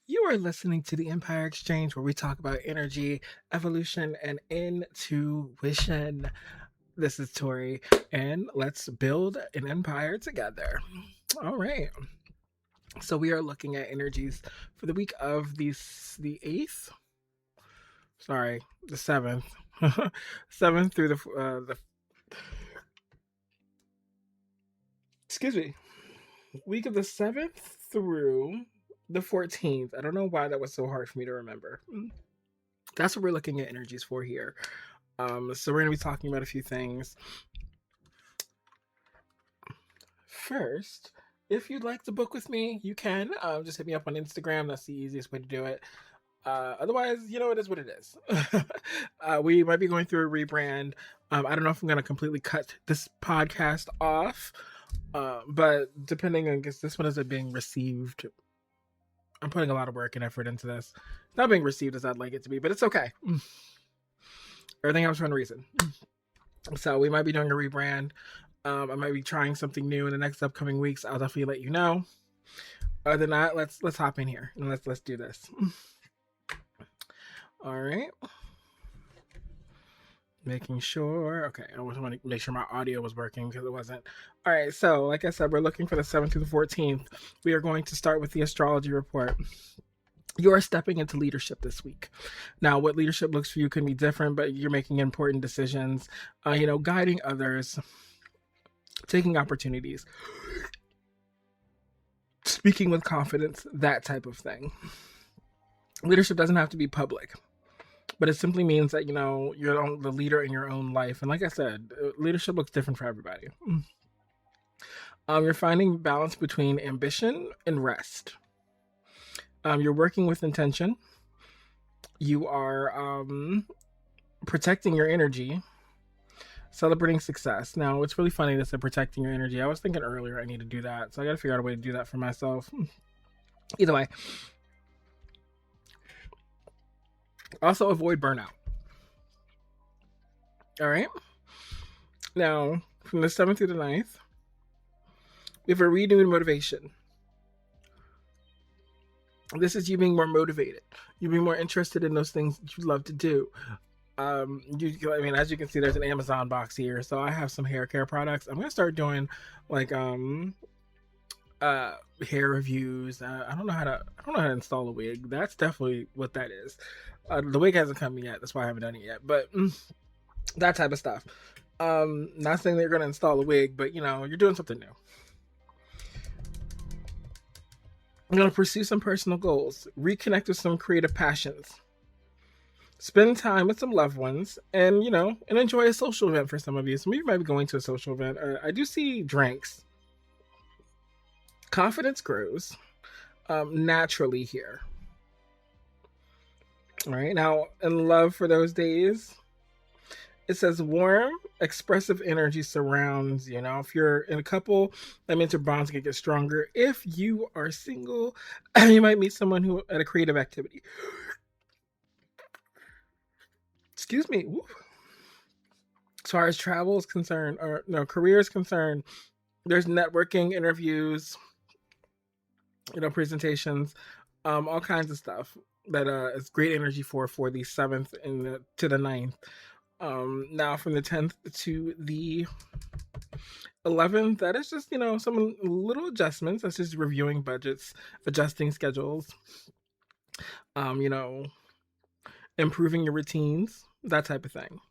You are listening to the Empire Exchange, where we talk about energy, evolution, and intuition. This is Tori, and let's build an empire together. All right. So we are looking at energies for the week of the 8th. Sorry, the 7th. 7th through the excuse me, week of the 7th through the 14th. I don't know why that was so hard for me to remember. That's what we're looking at energies for here. So we're going to be talking about a few things. First, if you'd like to book with me, you can. Just hit me up on Instagram. That's the easiest way to do it. Otherwise, it is what it is. We might be going through a rebrand. I don't know if I'm going to completely cut this podcast off. But depending on, because this one isn't being received, I'm putting a lot of work and effort into this. It's not being received as I'd like it to be, but it's okay. Everything happens for a reason. So we might be doing a rebrand. I might be trying something new in the next upcoming weeks. I'll definitely let you know. Other than that, let's hop in here and let's do this. All right. Making sure. Okay, I just want to make sure my audio was working because it wasn't. All right, so like I said, we're looking for the 7th through the 14th. We are going to start with the astrology report. You are stepping into leadership this week. Now, what leadership looks for you can be different, but you're making important decisions, guiding others, taking opportunities, speaking with confidence, that type of thing. Leadership doesn't have to be public, but it simply means that, you're the leader in your own life. And like I said, leadership looks different for everybody. You're finding balance between ambition and rest. You're working with intention. You are protecting your energy, celebrating success. Now, it's really funny that said protecting your energy. I was thinking earlier I need to do that, so I got to figure out a way to do that for myself. Either way. Also, avoid burnout. All right? Now, from the 7th through the 9th, we have a renewed motivation. This is you being more motivated. You being more interested in those things that you love to do. As you can see, there's an Amazon box here. So I have some hair care products. I'm going to start doing like hair reviews. I don't know how to install a wig. That's definitely what that is. The wig hasn't come yet. That's why I haven't done it yet. But that type of stuff. Not saying that you're going to install a wig, but you're doing something new. You're going to pursue some personal goals, reconnect with some creative passions, spend time with some loved ones, and enjoy a social event for some of you. Some of you might be going to a social event. I do see drinks. Confidence grows naturally here. All right, now in love for those days, it says warm, expressive energy surrounds you. Now, if you're in a couple, that means your bonds can get stronger. If you are single, you might meet someone who at a creative activity. Excuse me. Woo. As far as travel is concerned, or career is concerned, there's networking, interviews, presentations, all kinds of stuff that is great energy for the 7th and to the 9th. Now from the 10th to the 11th, that is just, some little adjustments. That's just reviewing budgets, adjusting schedules, improving your routines, that type of thing.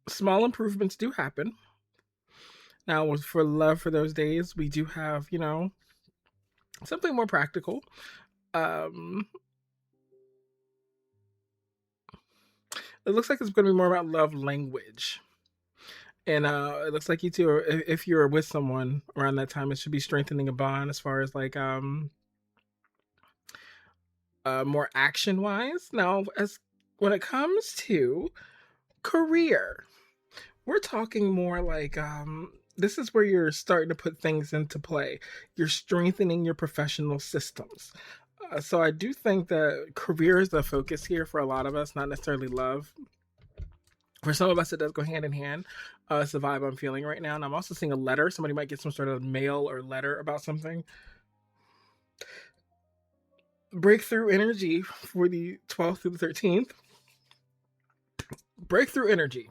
Small improvements do happen. Now, for love for those days, we do have, something more practical. It looks like it's going to be more about love language. And it looks like you two, if you're with someone around that time, it should be strengthening a bond as far as like more action-wise. Now, when it comes to career, we're talking more like this is where you're starting to put things into play. You're strengthening your professional systems. So I do think that career is the focus here for a lot of us, not necessarily love. For some of us, it does go hand in hand. It's the vibe I'm feeling right now. And I'm also seeing a letter. Somebody might get some sort of mail or letter about something. breakthrough energy for the 12th through the 13th. Breakthrough energy.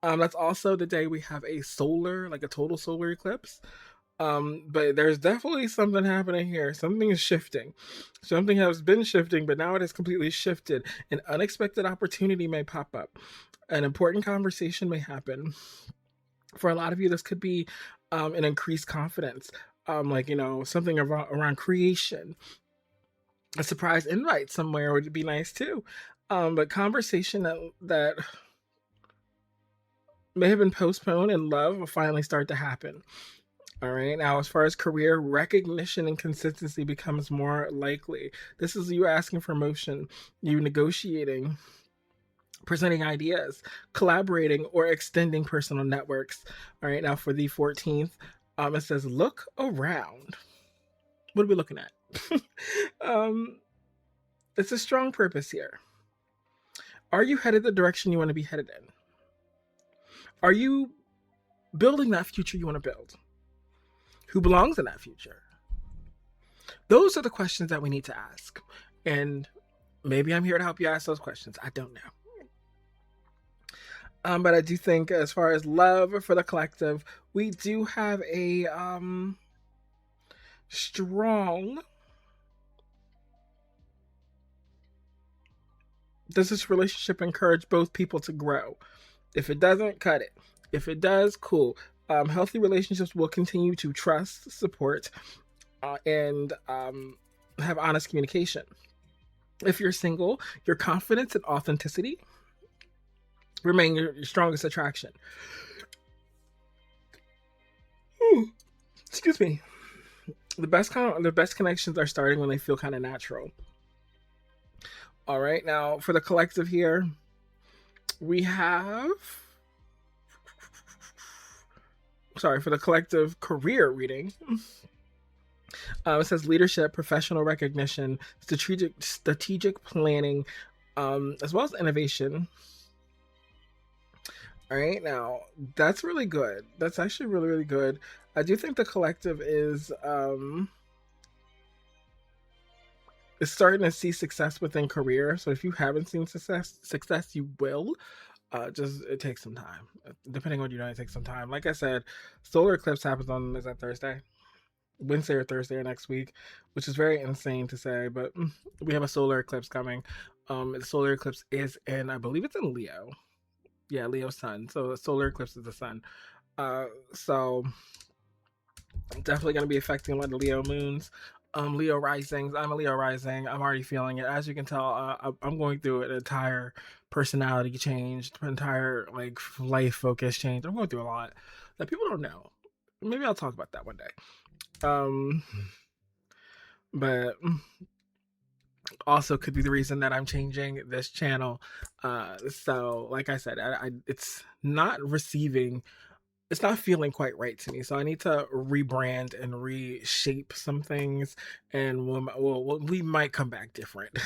That's also the day we have a solar, like a total solar eclipse. But there's definitely something happening here. Something is shifting. Something has been shifting, but now it has completely shifted. An unexpected opportunity may pop up. An important conversation may happen. For a lot of you, this could be an increased confidence. Like, something around creation. A surprise invite somewhere would be nice too. But conversation that may have been postponed in love will finally start to happen. All right. Now, as far as career, recognition and consistency becomes more likely. This is you asking for motion, you negotiating, presenting ideas, collaborating, or extending personal networks. All right. Now, for the 14th, it says, look around. What are we looking at? It's a strong purpose here. Are you headed the direction you want to be headed in? Are you building that future you want to build? Who belongs in that future? Those are the questions that we need to ask. And maybe I'm here to help you ask those questions. I don't know. But I do think as far as love for the collective, we do have a strong... Does this relationship encourage both people to grow? If it doesn't, cut it. If it does, cool. Healthy relationships will continue to trust, support, and have honest communication. If you're single, your confidence and authenticity remain your strongest attraction. Excuse me. The best connections are starting when they feel kind of natural. All right, now for the collective here, we have... Sorry, for the collective career reading. It says leadership, professional recognition, strategic planning, as well as innovation. All right, now that's really good. That's actually really, really good. I do think the collective is starting to see success within career. So if you haven't seen success, you will. Just it takes some time. Depending on it takes some time. Like I said, solar eclipse happens on, is that Thursday? Wednesday or Thursday next week, which is very insane to say, but we have a solar eclipse coming. The solar eclipse is in, I believe it's in Leo. Yeah, Leo's sun. So the solar eclipse is the sun. So definitely going to be affecting a lot of Leo moons. Leo risings. I'm a Leo rising. I'm already feeling it. As you can tell, I'm going through an entire personality change, entire life focus change. I'm going through a lot that people don't know. Maybe I'll talk about that one day. But also could be the reason that I'm changing this channel. So like I said, it's not receiving. It's not feeling quite right to me, so I need to rebrand and reshape some things, and we might come back different.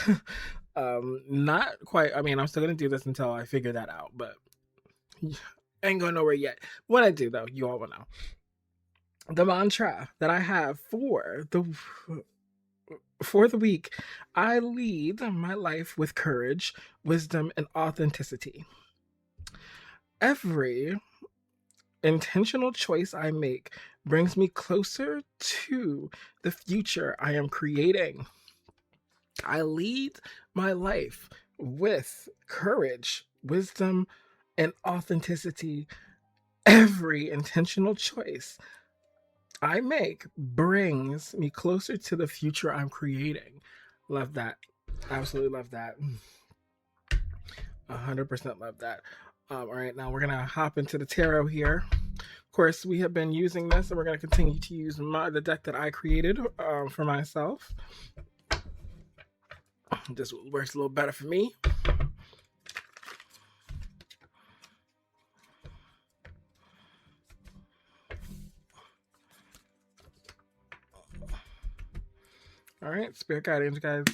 Not quite. I mean, I'm still gonna do this until I figure that out, but ain't going nowhere yet. When I do, though, you all will know. The mantra that I have for the week: I lead my life with courage, wisdom, and authenticity. Every intentional choice I make brings me closer to the future I am creating. I lead my life with courage, wisdom, and authenticity. Every intentional choice I make brings me closer to the future I'm creating. Love that. Absolutely love that. 100% love that. All right, now we're going to hop into the tarot here. Of course, we have been using this, and we're going to continue to use the deck that I created for myself. This works a little better for me. All right, spirit guardians, guys,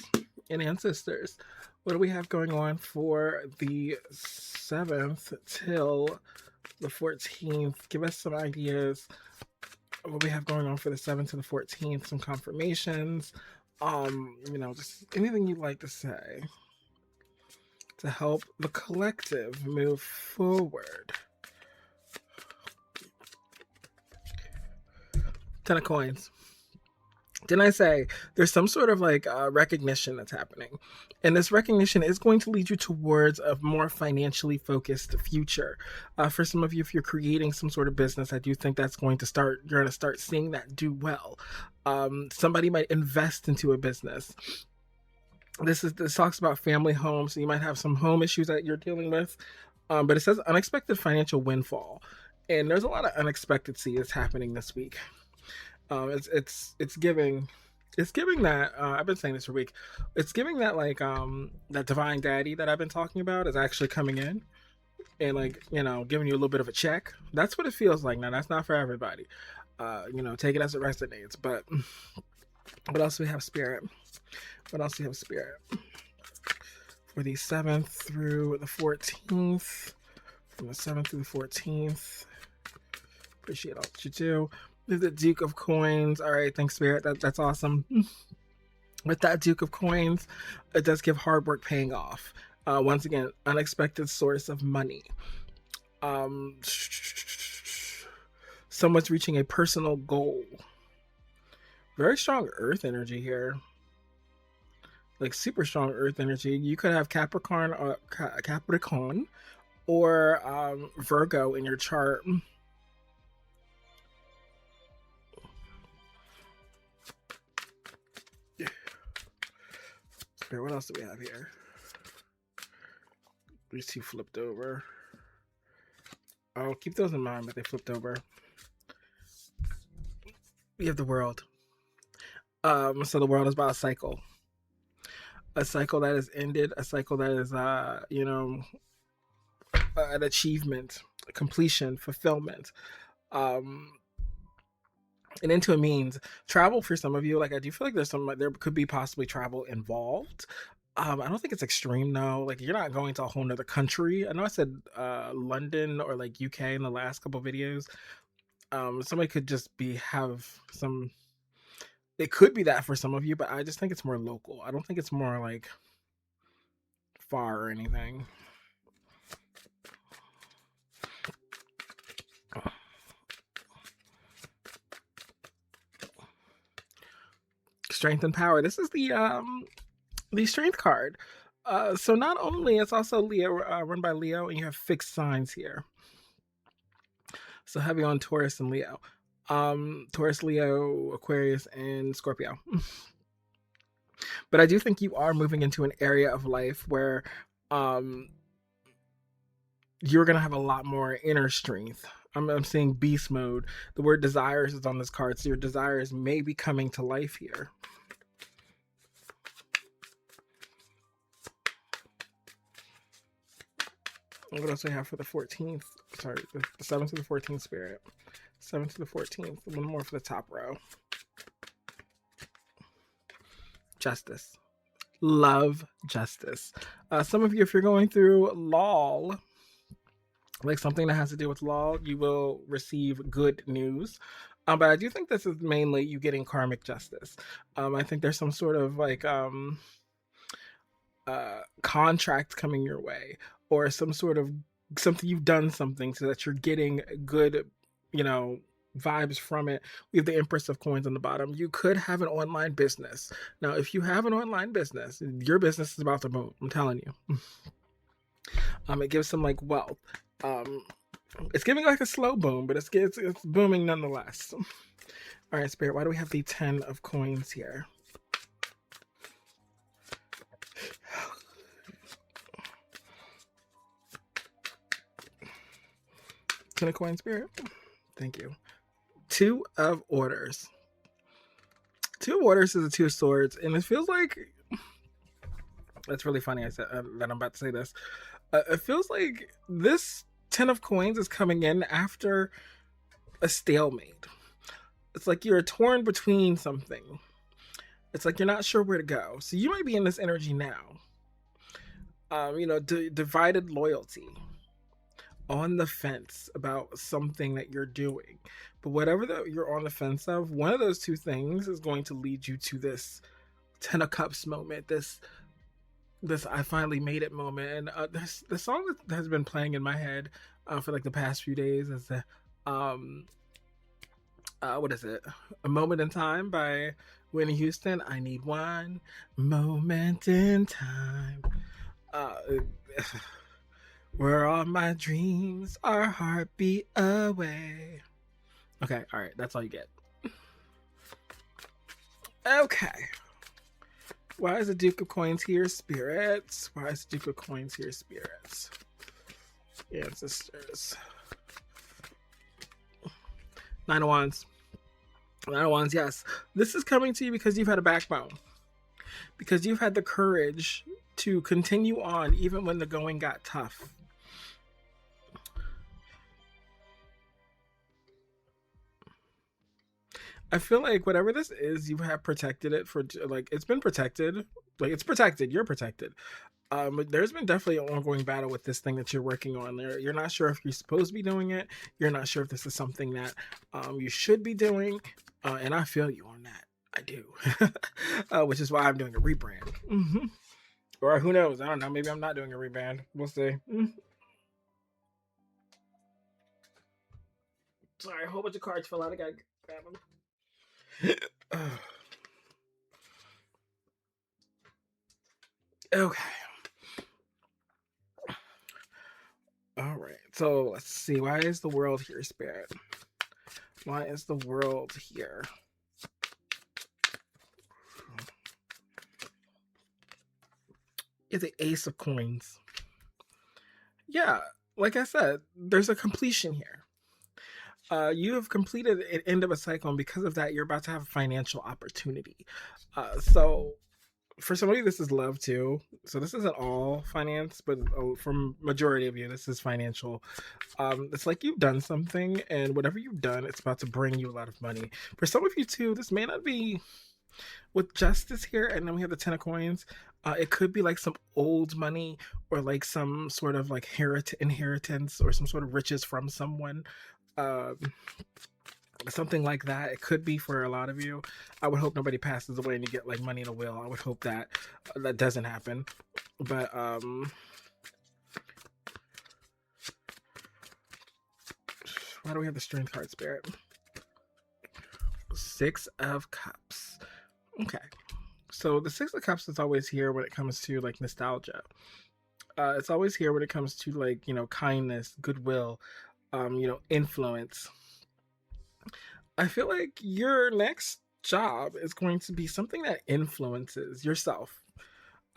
and ancestors. What do we have going on for the 7th till the 14th? Give us some ideas of what we have going on for the 7th to the 14th, some confirmations. Just anything you'd like to say to help the collective move forward. 10 of coins. Didn't I say there's some sort of like recognition that's happening? And this recognition is going to lead you towards a more financially focused future. For some of you, if you're creating some sort of business, I do think that's going to start, you're going to start seeing that do well. Somebody might invest into a business. This talks about family home, so you might have some home issues that you're dealing with. But it says unexpected financial windfall. And there's a lot of unexpected that's happening this week. It's giving that I've been saying this for a week. It's giving that like that divine daddy that I've been talking about is actually coming in and like giving you a little bit of a check. That's what it feels like. Now that's not for everybody. Take it as it resonates. But what else do we have, Spirit? What else do you have, Spirit? For the 7th through the 14th. From the 7th through the 14th. Appreciate all that you do. The Duke of Coins. All right, thanks, Spirit. That's awesome. With that Duke of Coins, it does give hard work paying off. Once again, unexpected source of money. Someone's reaching a personal goal. Very strong Earth energy here. Like super strong Earth energy. You could have Capricorn or Virgo in your chart. What else do we have here? These two flipped over. I'll keep those in mind, but they flipped over. We have the world. So the world is about a cycle. A cycle that has ended. A cycle that is, an achievement, completion, fulfillment. And into it means travel for some of you. Like I do feel like there could be possibly travel involved. I don't think it's extreme though. Like you're not going to a whole nother country. I know I said London or like UK in the last couple videos. Somebody could just have some. It could be that for some of you, but I just think it's more local. I don't think it's more like far or anything. Strength and power. This is the strength card. So not only it's also Leo, run by Leo, and you have fixed signs here. So heavy on Taurus and Leo. Taurus, Leo, Aquarius, and Scorpio. But I do think you are moving into an area of life where you're going to have a lot more inner strength. I'm seeing beast mode. The word desires is on this card, so your desires may be coming to life here. What else do we have for the 14th? Sorry, the 7th to the 14th, Spirit. 7th to the 14th. One more for the top row. Justice. Love justice. Some of you, if you're going through law, like something that has to do with law, you will receive good news. But I do think this is mainly you getting karmic justice. I think there's some sort of like contract coming your way, or some sort of something you've done something so that you're getting good, vibes from it. We have the Empress of Coins on the bottom. You could have an online business. Now, if you have an online business, your business is about to boom. I'm telling you. It gives some like wealth. It's giving like a slow boom, but it's booming nonetheless. All right, Spirit, why do we have the 10 of Coins here? Ten of Coins, Spirit. Thank you. 2 of Orders. 2 of Orders is a 2 of Swords, and it feels like that's really funny. I said that I'm about to say this. It feels like this 10 of Coins is coming in after a stalemate. It's like you're torn between something. It's like you're not sure where to go. So you might be in this energy now. Divided loyalty. On the fence about something that you're doing. But whatever that you're on the fence of, one of those two things is going to lead you to this Ten of Cups moment, this I finally made it moment. And this the song that has been playing in my head for like the past few days is the um what is it? A Moment in Time by Whitney Houston. I need one moment in time. Uh, where all my dreams are heartbeat away. Okay, all right, that's all you get. Okay. Why is the Duke of Coins here, spirits? Why is the Duke of Coins here, spirits? Ancestors. Nine of Wands. Nine of Wands, yes. This is coming to you because you've had a backbone. Because you've had the courage to continue on even when the going got tough. I feel like whatever this is, you have protected it for, like, it's been protected. Like, it's protected. You're protected. There's been definitely an ongoing battle with this thing that you're working on. There, you're not sure if you're supposed to be doing it. You're not sure if this is something that you should be doing. And I feel you on that. I do. Which is why I'm doing a rebrand. Mm-hmm. Or who knows? I don't know. Maybe I'm not doing a rebrand. We'll see. Mm-hmm. Sorry, a whole bunch of cards fell out. I gotta grab them. Okay. All right. So let's see. Why is the world here, Spirit? Why is the world here? It's the Ace of Coins. Yeah, like I said, there's a completion here. You have completed an end of a cycle, and because of that, you're about to have a financial opportunity. So for some of you, this is love too. So this isn't all finance, but for majority of you, this is financial. It's like you've done something, and whatever you've done, it's about to bring you a lot of money. For some of you too, this may not be with justice here, and then we have the Ten of Coins. It could be like some old money, or like some sort of like inheritance, or some sort of riches from someone. Something like that. It could be for a lot of you. I would hope nobody passes away and you get like money in a will. I would hope that that doesn't happen. But why do we have the Strength card, Spirit? Six of Cups. Okay. So the Six of Cups is always here when it comes to like nostalgia. It's always here when it comes to like, you know, kindness, goodwill, you know, influence. I feel like your next job is going to be something that influences yourself.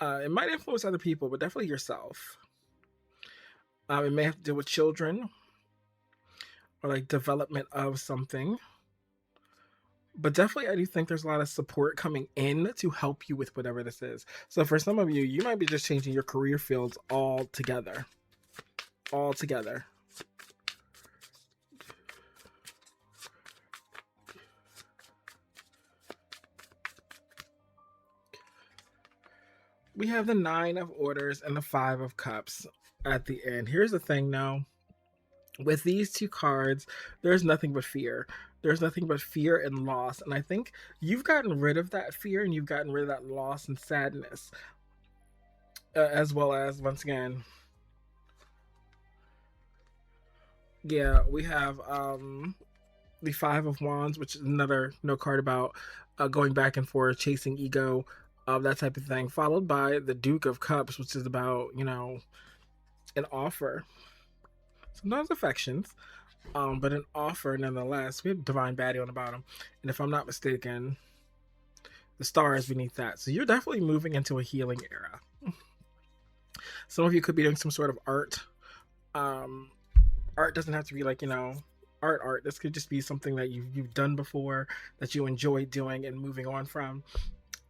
It might influence other people, but definitely yourself. It may have to do with children, or like development of something. But definitely, I do think there's a lot of support coming in to help you with whatever this is. So for some of you, you might be just changing your career fields altogether. Altogether. We have the Nine of Orders and the Five of Cups at the end. Here's the thing now. With these two cards, there's nothing but fear. There's nothing but fear and loss. And I think you've gotten rid of that fear, and you've gotten rid of that loss and sadness. As well as, once again, yeah, we have the Five of Wands, which is another card about going back and forth, chasing ego, that type of thing, followed by the Duke of Cups, which is about, you know, an offer. Sometimes affections, but an offer nonetheless. We have Divine Baddie on the bottom, and if I'm not mistaken, the stars beneath that. So you're definitely moving into a healing era. Some of you could be doing some sort of art. Art doesn't have to be like, you know, art. This could just be something that you've done before, that you enjoy doing and moving on from.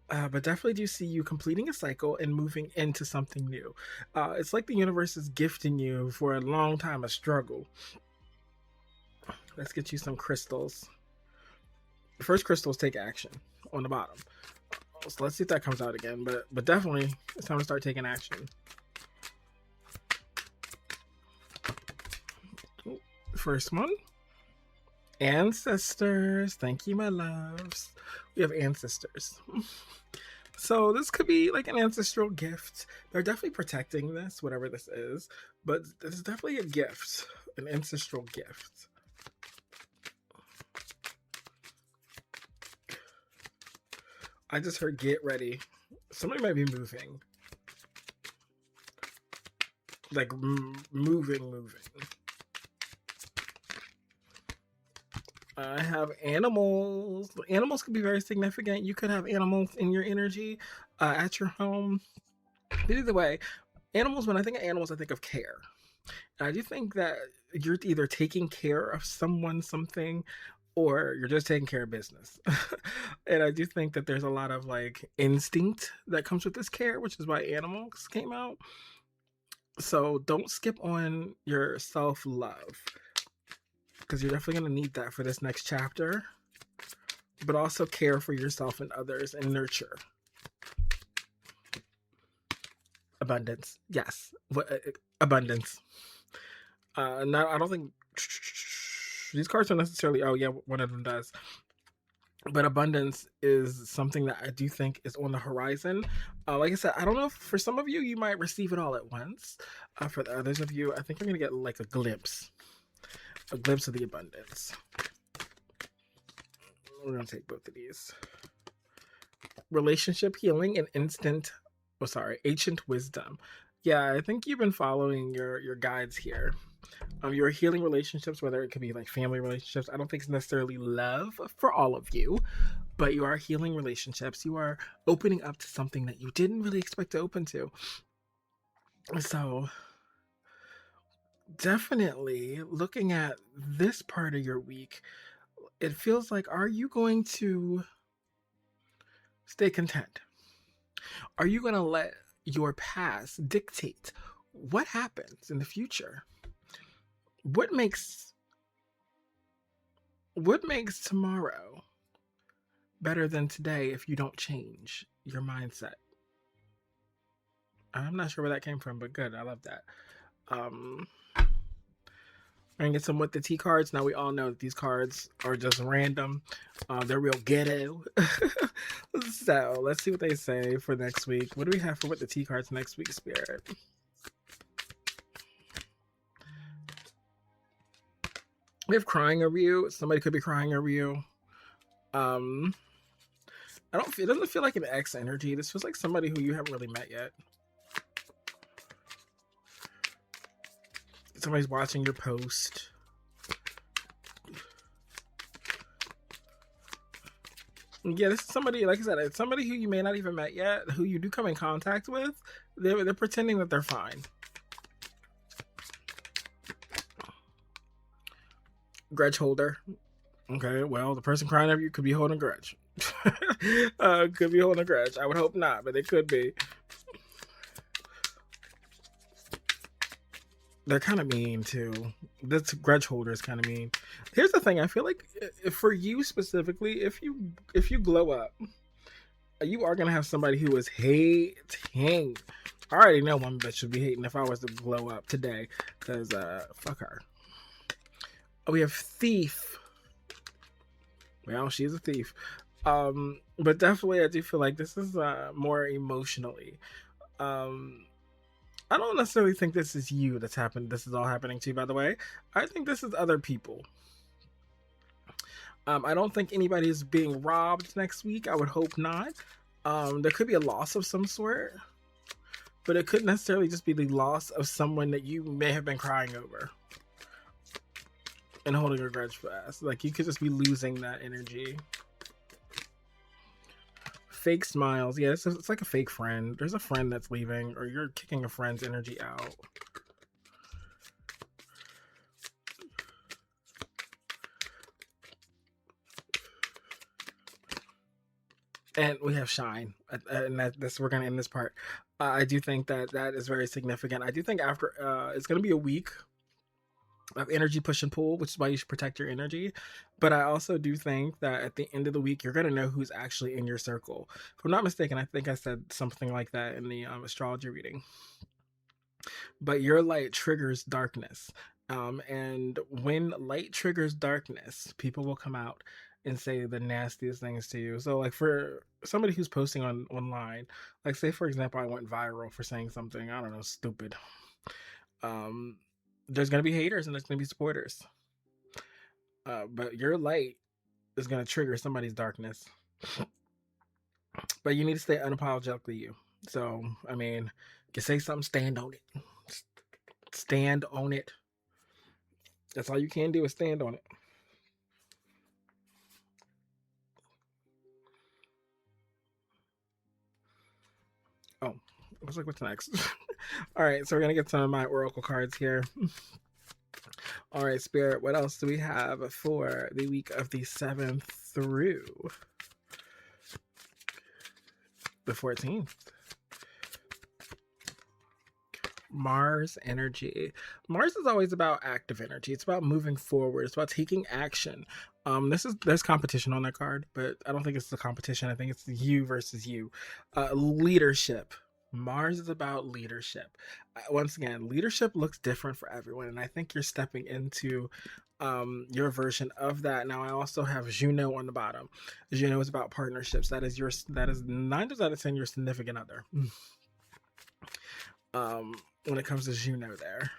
But definitely do see you completing a cycle and moving into something new. It's like the universe is gifting you for a long time of struggle. Let's get you some crystals. The first crystals take action on the bottom. So let's see if that comes out again. But definitely it's time to start taking action. First one. Ancestors. Thank you, my loves. We have ancestors. So this could be like an ancestral gift. They're definitely protecting this, whatever this is, but this is definitely a gift, an ancestral gift. I just heard get ready. Somebody might be moving. Like moving. I have animals. Animals could be very significant. You could have animals in your energy at your home. But either way, animals, when I think of animals, I think of care. And I do think that you're either taking care of someone, something, or you're just taking care of business. And I do think that there's a lot of like instinct that comes with this care, which is why animals came out. So don't skip on your self love, because you're definitely going to need that for this next chapter. But also care for yourself and others and nurture. Abundance. Yes. Abundance. Now, I don't think these cards don't necessarily. Oh, yeah, one of them does. But abundance is something that I do think is on the horizon. Like I said, I don't know if for some of you, you might receive it all at once. For the others of you, I think you're going to get like a glimpse of the abundance. We're going to take both of these. Relationship healing and ancient wisdom. Yeah, I think you've been following your guides here. You're healing relationships, whether it could be like family relationships. I don't think it's necessarily love for all of you, but you are healing relationships. You are opening up to something that you didn't really expect to open to. So definitely looking at this part of your week, it feels like, are you going to stay content? Are you going to let your past dictate what happens in the future? What makes tomorrow better than today if you don't change your mindset? I'm not sure where that came from, but good. I love that. I'm gonna get some with the T cards. Now we all know that these cards are just random. They're real ghetto. So let's see what they say for next week. What do we have for with the T cards next week, Spirit? We have crying over you. Somebody could be crying over you. It doesn't feel like an ex energy. This feels like somebody who you haven't really met yet. Somebody's watching your post. Yeah, this is somebody, like I said, it's somebody who you may not even met yet, who you do come in contact with. They're pretending that they're fine. Grudge holder. Okay, well, the person crying over you could be holding a grudge. Could be holding a grudge. I would hope not, but it could be. They're kind of mean too. This grudge holder is kind of mean. Here's the thing: I feel like for you specifically, if you glow up, you are gonna have somebody who is hating. I already know one bitch should be hating if I was to glow up today, because fuck her. We have thief. Well, she's a thief. But definitely I do feel like this is more emotionally. I don't necessarily think this is you that's happened. This is all happening to you, by the way. I think this is other people. I don't think anybody is being robbed next week. I would hope not. There could be a loss of some sort, but it couldn't necessarily just be the loss of someone that you may have been crying over and holding a grudge fast. Like, you could just be losing that energy. Fake smiles. Yeah, it's like a fake friend. There's a friend that's leaving, or you're kicking a friend's energy out. And we have shine, and we're gonna end this part. I do think that is very significant. I do think after it's gonna be a week of energy push and pull, which is why you should protect your energy. But I also do think that at the end of the week, you're gonna know who's actually in your circle. If I'm not mistaken, I think I said something like that in the astrology reading. But your light triggers darkness. And when light triggers darkness, people will come out and say the nastiest things to you. So like for somebody who's posting online, like say for example I went viral for saying something, I don't know, stupid. Um there's gonna be haters and there's gonna be supporters. But your light is gonna trigger somebody's darkness. But you need to stay unapologetically you. So I mean, you can say something, stand on it. Stand on it. That's all you can do is stand on it. Oh, I was like, what's next? All right, so we're gonna get some of my oracle cards here. All right, Spirit, what else do we have for the week of the 7th through the 14th? Mars energy. Mars is always about active energy. It's about moving forward. It's about taking action. There's competition on that card, but I don't think it's the competition. I think it's you versus you. Leadership. Mars is about leadership. Once again, leadership looks different for everyone, and I think you're stepping into your version of that. Now, I also have Juno on the bottom. Juno is about partnerships. That is 9 times out of 10 your significant other. When it comes to Juno there.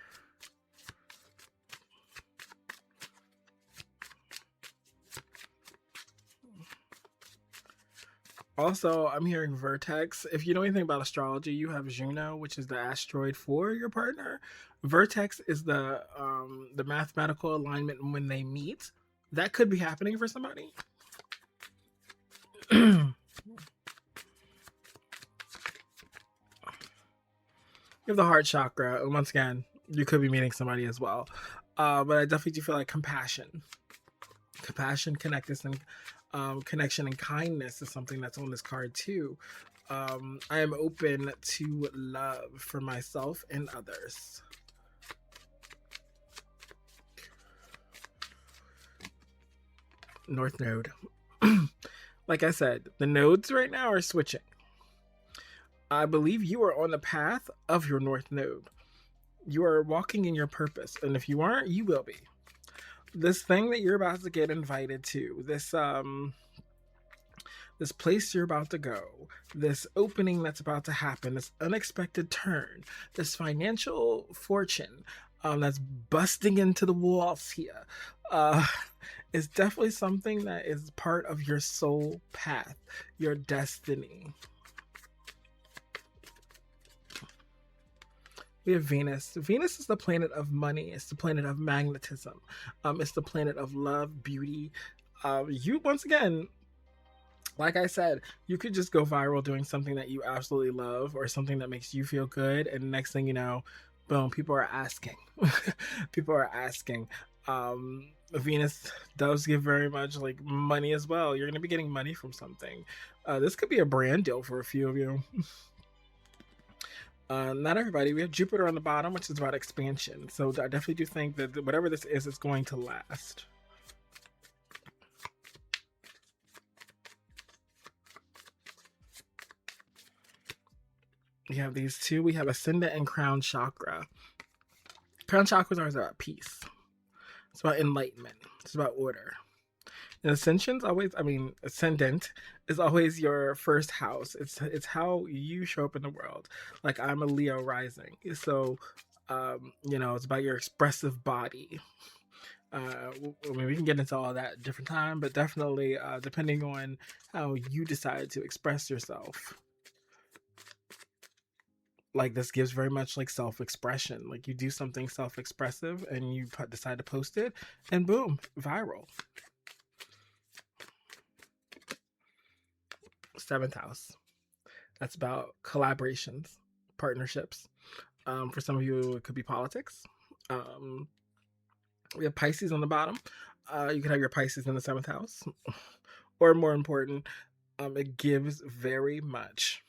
Also, I'm hearing Vertex. If you know anything about astrology, you have Juno, which is the asteroid for your partner. Vertex is the mathematical alignment when they meet. That could be happening for somebody. You have the heart chakra. Once again, you could be meeting somebody as well. But I definitely do feel like compassion, connection, and kindness is something that's on this card too. I am open to love for myself and others. North Node. Like I said, the nodes right now are switching. I believe you are on the path of your North Node. You are walking in your purpose, and if you aren't, you will be. This thing that you're about to get invited to, this place you're about to go, this opening that's about to happen, this unexpected turn, this financial fortune that's busting into the walls here, is definitely something that is part of your soul path, your destiny. We have Venus. Venus is the planet of money. It's the planet of magnetism. It's the planet of love, beauty. You, once again, like I said, you could just go viral doing something that you absolutely love or something that makes you feel good. And next thing you know, boom, people are asking. People are asking. Venus does give very much like money as well. You're going to be getting money from something. This could be a brand deal for a few of you. Not everybody. We have Jupiter on the bottom, which is about expansion. So I definitely do think that whatever this is going to last. We have these two. We have Ascendant and Crown Chakra. Crown Chakra is always about peace. It's about enlightenment. It's about order. And Ascendant is always your first house. It's how you show up in the world. Like I'm a Leo rising, so it's about your expressive body. We can get into all that different time, but definitely depending on how you decide to express yourself. Like this gives very much like self-expression. Like you do something self-expressive and you decide to post it, and boom, viral. 7th house. That's about collaborations, partnerships. For some of you, it could be politics. We have Pisces on the bottom. You could have your Pisces in the 7th house. Or more important, it gives very much.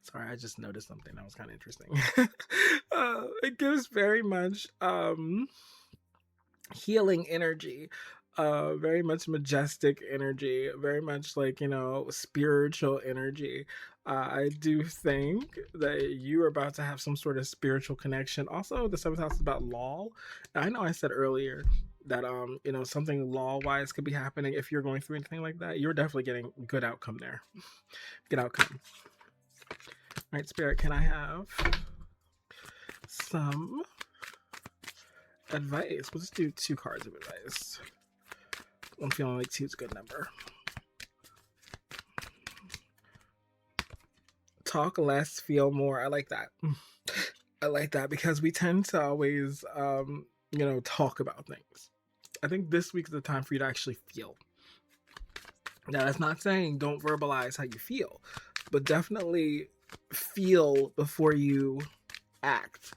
Sorry, I just noticed something that was kind of interesting. It gives very much healing energy. Very much majestic energy, very much like, spiritual energy. I do think that you are about to have some sort of spiritual connection. Also, the seventh house is about law. I know I said earlier that something law wise could be happening if you're going through anything like that. You're definitely getting good outcome there. Good outcome. All right, Spirit, can I have some advice? We'll just do 2 cards of advice. I'm feeling like 2 is a good number. Talk less, feel more. I like that. I like that because we tend to always, talk about things. I think this week is the time for you to actually feel. Now, that's not saying don't verbalize how you feel, but definitely feel before you act.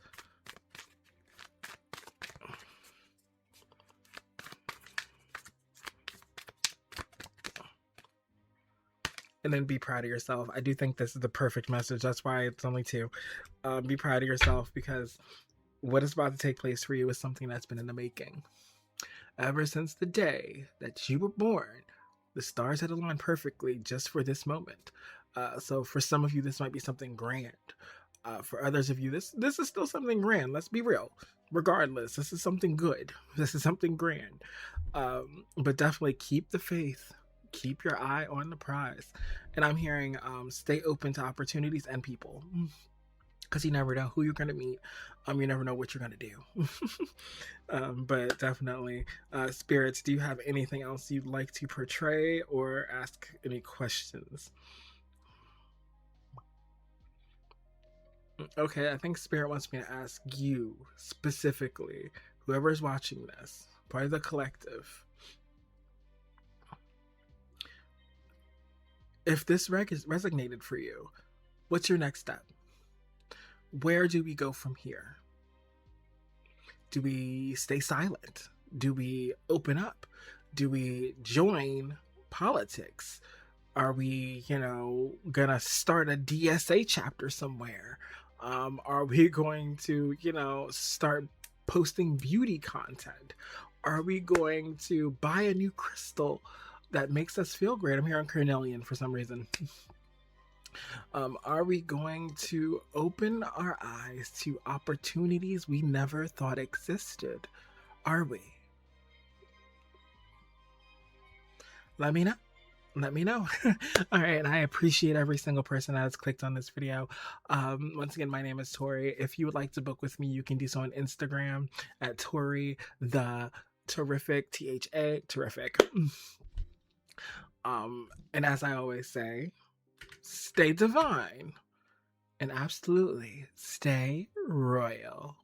And then be proud of yourself. I do think this is the perfect message. That's why it's only 2. Be proud of yourself because what is about to take place for you is something that's been in the making. Ever since the day that you were born, the stars had aligned perfectly just for this moment. So for some of you, this might be something grand. For others of you, this is still something grand. Let's be real. Regardless, this is something good. This is something grand. But definitely keep the faith. Keep your eye on the prize. And I'm hearing stay open to opportunities and people. Because you never know who you're going to meet. You never know what you're going to do. But definitely, spirits, do you have anything else you'd like to portray or ask any questions? Okay, I think Spirit wants me to ask you specifically, whoever's watching this, part of the collective. If this resonated for you, what's your next step? Where do we go from here? Do we stay silent? Do we open up? Do we join politics? Are we, gonna start a DSA chapter somewhere? Are we going to, start posting beauty content? Are we going to buy a new crystal that makes us feel great? I'm hearing carnelian for some reason. Are we going to open our eyes to opportunities we never thought existed? Are we? Let me know. Let me know. All right, and I appreciate every single person that has clicked on this video. Once again, my name is Tori. If you would like to book with me, you can do so on Instagram at Tori the Terrific, THA Terrific. And as I always say, stay divine and absolutely stay royal.